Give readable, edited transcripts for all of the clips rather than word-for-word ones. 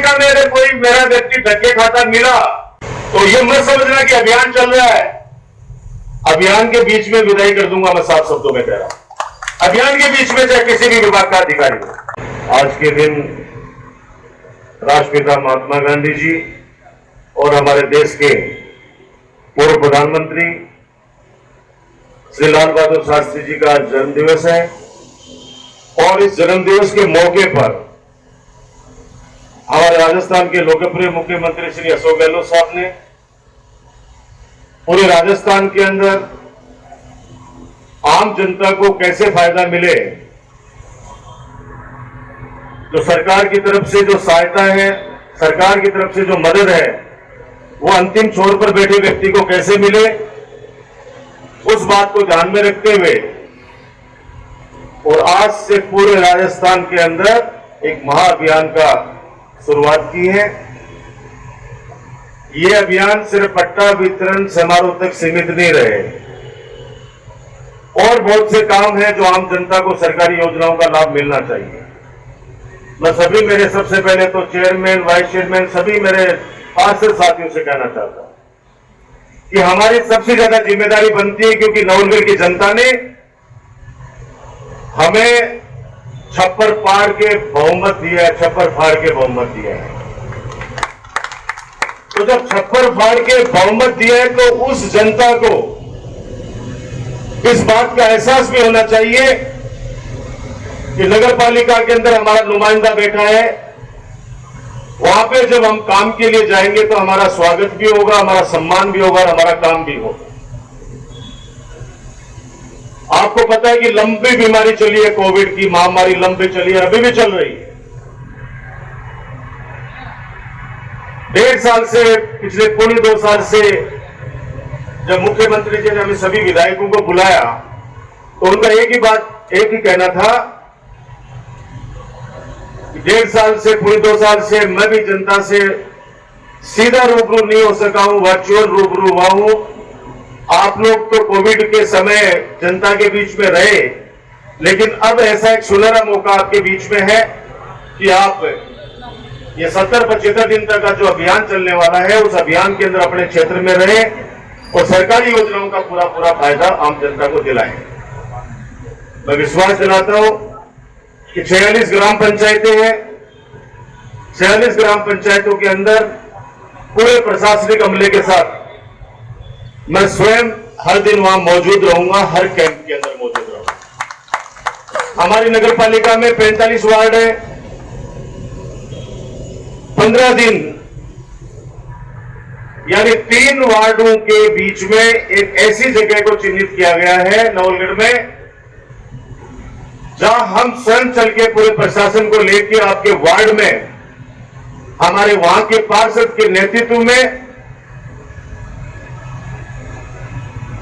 पालिका में अगर कोई मेरा व्यक्ति धक्के खाता मिला तो ये मत समझना कि अभियान चल रहा है। अभियान के बीच में विदाई कर दूंगा, मैं साफ शब्दों में कह रहा हूं। अभियान के बीच में चाहे किसी भी विभाग का अधिकारी हो। आज के दिन राष्ट्रपिता महात्मा गांधी जी और हमारे देश के पूर्व प्रधानमंत्री श्री लाल बहादुर शास्त्री जी का जन्म दिवस है और इस जन्म दिवस के मौके पर हमारे राजस्थान के लोकप्रिय मुख्यमंत्री श्री अशोक गहलोत साहब ने पूरे राजस्थान के अंदर आम जनता को कैसे फायदा मिले, जो सरकार की तरफ से जो सहायता है, सरकार की तरफ से जो मदद है, वो अंतिम छोर पर बैठे व्यक्ति को कैसे मिले, उस बात को ध्यान में रखते हुए और आज से पूरे राजस्थान के अंदर एक महाअभियान का शुरुआत की है। ये अभियान सिर्फ पट्टा वितरण समारोह तक सीमित नहीं रहे, और बहुत से काम है जो आम जनता को सरकारी योजनाओं का लाभ मिलना चाहिए। मैं सभी मेरे सबसे पहले तो चेयरमैन, वाइस चेयरमैन, सभी मेरे पार्षद साथियों से कहना चाहता हूं कि हमारी सबसे ज्यादा जिम्मेदारी बनती है, क्योंकि नवलगढ़ की जनता ने हमें छप्पर फाड़ के बहुमत दिया है, छप्पर फाड़ के बहुमत दिया है। तो जब छप्पर फाड़ के बहुमत दिया है तो उस जनता को इस बात का एहसास भी होना चाहिए कि नगर पालिका के अंदर हमारा नुमाइंदा बैठा है, वहां पे जब हम काम के लिए जाएंगे तो हमारा स्वागत भी होगा, हमारा सम्मान भी होगा और हमारा काम भी होगा। आपको पता है कि लंबी बीमारी चली है, कोविड की महामारी लंबी चली है, अभी भी चल रही है। 1.5 साल से, पिछले 2.25 साल से जब मुख्यमंत्री जी ने हमें सभी विधायकों को बुलाया तो उनका एक ही कहना था कि 1.5 साल से, 2.25 साल से मैं भी जनता से सीधा रूबरू नहीं हो सका हूं, वर्चुअल रूबरू हुआ हूं। आप लोग तो कोविड के समय जनता के बीच में रहे, लेकिन अब ऐसा एक सुनहरा मौका आपके बीच में है कि आप ये 70-75 दिन तक का जो अभियान चलने वाला है, उस अभियान के अंदर अपने क्षेत्र में रहे और सरकारी योजनाओं का पूरा फायदा आम जनता को दिलाएं। मैं विश्वास दिलाता हूं कि 46 ग्राम पंचायतें हैं। 46 ग्राम पंचायतों के अंदर पूरे प्रशासनिक अमले के साथ मैं स्वयं हर दिन वहां मौजूद रहूंगा, हर कैंप के अंदर मौजूद रहूंगा। हमारी नगर पालिका में 45 वार्ड है। 15 दिन यानी 3 वार्डों के बीच में एक ऐसी जगह को चिन्हित किया गया है नवलगढ़ में, जहां हम स्वयं चल के पूरे प्रशासन को लेकर आपके वार्ड में हमारे वहां के पार्षद के नेतृत्व में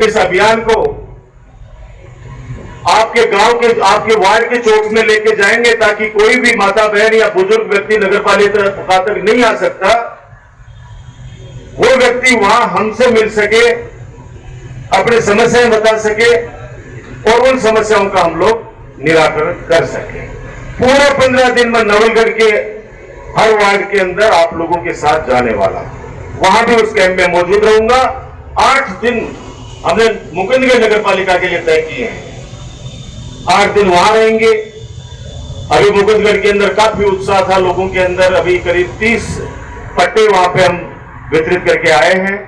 इस अभियान को आपके गांव के, आपके वार्ड के चौक में लेके जाएंगे, ताकि कोई भी माता बहन या बुजुर्ग व्यक्ति नगर पालिका तक नहीं आ सकता, वो व्यक्ति वहां हमसे मिल सके, अपनी समस्याएं बता सके और उन समस्याओं का हम लोग निराकरण कर सके। पूरे 15 दिन में नवलगढ़ के हर वार्ड के अंदर आप लोगों के साथ जाने वाला, वहां भी उस कैंप में मौजूद रहूंगा। 8 दिन हमने मुकुंदगढ़ नगर पालिका के लिए तय किए हैं, 8 दिन वहां रहेंगे। अभी मुकुंदगढ़ के अंदर काफी उत्साह था लोगों के अंदर, अभी करीब 30 पट्टे वहां पे हम वितरित करके आए हैं।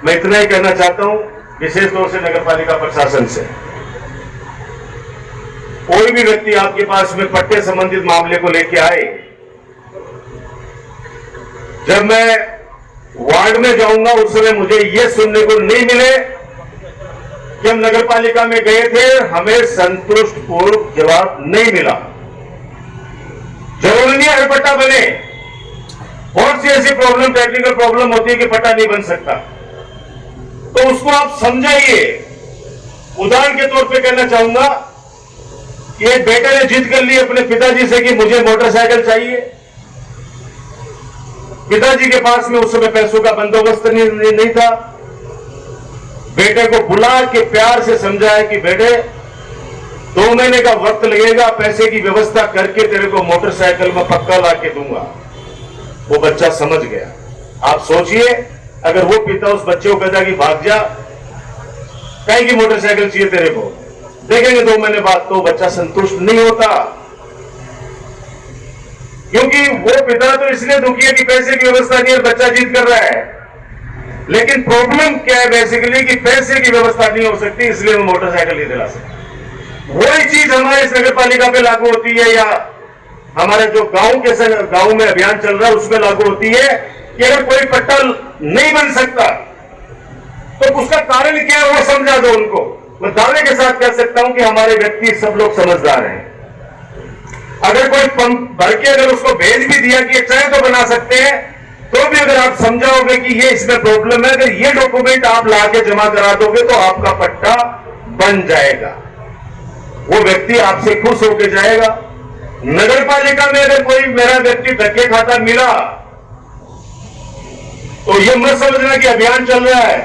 मैं इतना ही कहना चाहता हूं विशेष तौर से नगर पालिका प्रशासन से, कोई भी व्यक्ति आपके पास में पट्टे संबंधित मामले को लेके आए, जब मैं वार्ड में जाऊंगा उस समय मुझे यह सुनने को नहीं मिले कि हम नगर पालिका में गए थे, हमें संतुष्टपूर्ण जवाब नहीं मिला। जरूरी नहीं हर पट्टा बने, बहुत सी ऐसी प्रॉब्लम, टेक्निकल प्रॉब्लम होती है कि पट्टा नहीं बन सकता, तो उसको आप समझाइए। उदाहरण के तौर पे कहना चाहूंगा कि एक बेटे ने जिद कर ली अपने पिताजी से कि मुझे मोटरसाइकिल चाहिए। पिताजी के पास में उस समय पैसों का बंदोबस्त नहीं था। बेटे को बुला के प्यार से समझाया कि बेटे 2 महीने का वक्त लगेगा, पैसे की व्यवस्था करके तेरे को मोटरसाइकिल में पक्का ला के दूंगा। वो बच्चा समझ गया। आप सोचिए, अगर वो पिता उस बच्चे को कहता कि भाग जा, कहीं की मोटरसाइकिल चाहिए तेरे को, देखेंगे 2 महीने बाद, तो बच्चा संतुष्ट नहीं होता। क्योंकि वो पिता तो इसलिए दुखी है कि पैसे की व्यवस्था नहीं है, बच्चा जिद कर रहा है। लेकिन प्रॉब्लम क्या है बेसिकली कि पैसे की व्यवस्था नहीं हो सकती, इसलिए वो मोटरसाइकिल नहीं दिला सकते। वही चीज हमारे इस नगर पालिका पे लागू होती है, या हमारे जो गांव में अभियान चल रहा है उसमें लागू होती है कि अगर कोई पट्टा नहीं बन सकता तो उसका कारण क्या है वो समझा दो उनको। मैं दावे के साथ कह सकता हूं कि हमारे व्यक्ति सब लोग समझदार हैं। अगर कोई पंप भर के अगर उसको भेज भी दिया कि चाहे तो बना सकते हैं, तो भी अगर आप समझाओगे कि ये इसमें प्रॉब्लम है, अगर ये डॉक्यूमेंट आप लाके जमा करा दोगे तो आपका पट्टा बन जाएगा। वो व्यक्ति आपसे खुश होकर जाएगा। नगर पालिका में अगर कोई मेरा व्यक्ति धक्के खाता मिला तो ये मत समझना कि अभियान चल रहा है।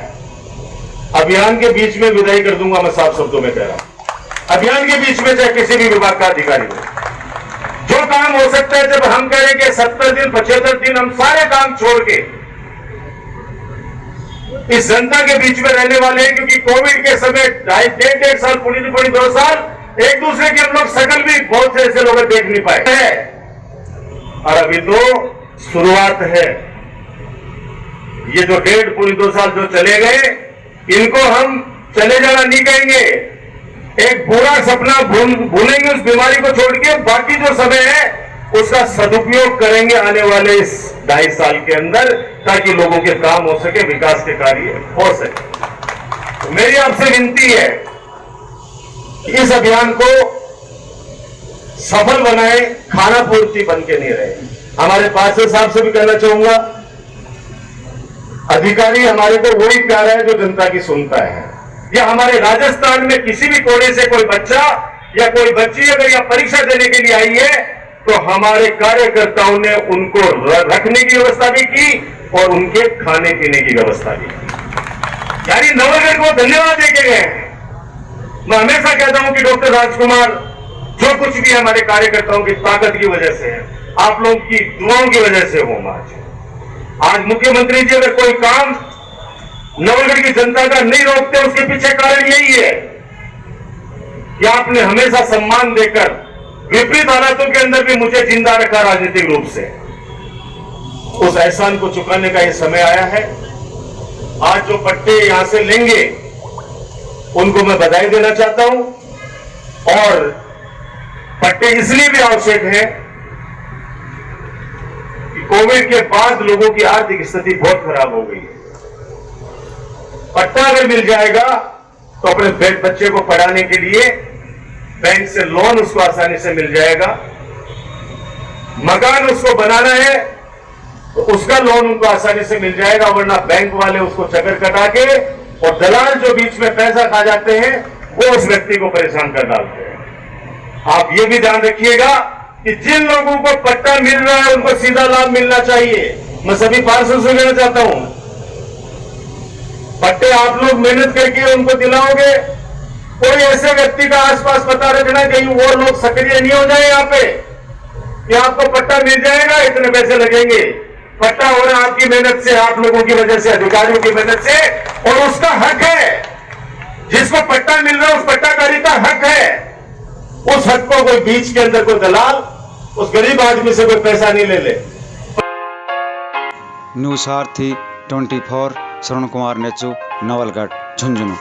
अभियान के बीच में विदाई कर दूंगा, मैं साफ शब्दों में कह रहा हूं। अभियान के बीच में चाहे किसी भी विभाग का अधिकारी हो, जो काम हो सकता है, जब हम कह रहे कि 70 दिन 75 दिन हम सारे काम छोड़ के इस जनता के बीच में रहने वाले हैं, क्योंकि कोविड के समय 1.5 साल पूरी 2 साल एक दूसरे की हम लोग शकल भी बहुत से ऐसे लोग देख नहीं पाए हैं। और अभी तो शुरुआत है। ये जो 2 साल जो चले गए, इनको हम चले जाना नहीं कहेंगे। एक बुरा सपना भूलेंगे उस बीमारी को छोड़ के, बाकी जो समय है उसका सदुपयोग करेंगे आने वाले इस 2.5 साल के अंदर, ताकि लोगों के काम हो सके, विकास के कार्य हो सके। तो मेरी आपसे विनती है कि इस अभियान को सफल बनाए, खाना पूर्ति बन के नहीं रहे। हमारे पार्षद साहब से भी कहना चाहूंगा, अधिकारी हमारे को वही प्यारा है जो जनता की सुनता है। या हमारे राजस्थान में किसी भी कोने से कोई बच्चा या कोई बच्ची अगर यह परीक्षा देने के लिए आई है, तो हमारे कार्यकर्ताओं ने उनको रखने की व्यवस्था भी की और उनके खाने पीने की व्यवस्था भी की। यानी नवनगर को धन्यवाद देके गए हैं। मैं हमेशा कहता हूं कि डॉक्टर राजकुमार जो कुछ भी हमारे कार्यकर्ताओं की ताकत की वजह से है, आप लोगों की दुआओं की वजह से हो। आज मुख्यमंत्री जी अगर कोई काम नवनगर की जनता का नहीं रोकते, उसके पीछे कारण यही है कि आपने हमेशा सम्मान देकर विपरीत हालातों के अंदर भी मुझे जिंदा रखा राजनीतिक रूप से। उस एहसान को चुकाने का यह समय आया है। आज जो पट्टे यहां से लेंगे उनको मैं बधाई देना चाहता हूं, और पट्टे इसलिए भी आवश्यक है कि कोविड के बाद लोगों की आर्थिक स्थिति बहुत खराब हो गई है। पट्टा अगर मिल जाएगा तो अपने बच्चे को पढ़ाने के लिए बैंक से लोन उसको आसानी से मिल जाएगा। मकान उसको बनाना है तो उसका लोन उनको आसानी से मिल जाएगा, वरना बैंक वाले उसको चक्कर कटा के और दलाल जो बीच में पैसा खा जाते हैं वो उस व्यक्ति को परेशान कर डालते हैं। आप ये भी ध्यान रखिएगा कि जिन लोगों को पट्टा मिल रहा है उनको सीधा लाभ मिलना चाहिए। मैं सभी पार्षदों से कहना चाहता हूं, पट्टे आप लोग मेहनत करके उनको दिलाओगे। कोई ऐसे व्यक्ति का आसपास पता रखना, कहीं वो लोग सक्रिय नहीं हो जाए यहाँ पे कि आपको पट्टा मिल जाएगा, इतने पैसे लगेंगे। पट्टा हो रहा है आपकी मेहनत से, आप लोगों की वजह से, अधिकारियों की मेहनत से, और उसका हक है। जिसको पट्टा मिल रहा है उस पट्टाधारी का हक है। उस हक को कोई बीच के अंदर कोई दलाल उस गरीब आदमी से कोई पैसा नहीं ले ले। न्यूज़ सारथी 24 श्रवण कुमार नेचू, नवलगढ़, झुंझुनू।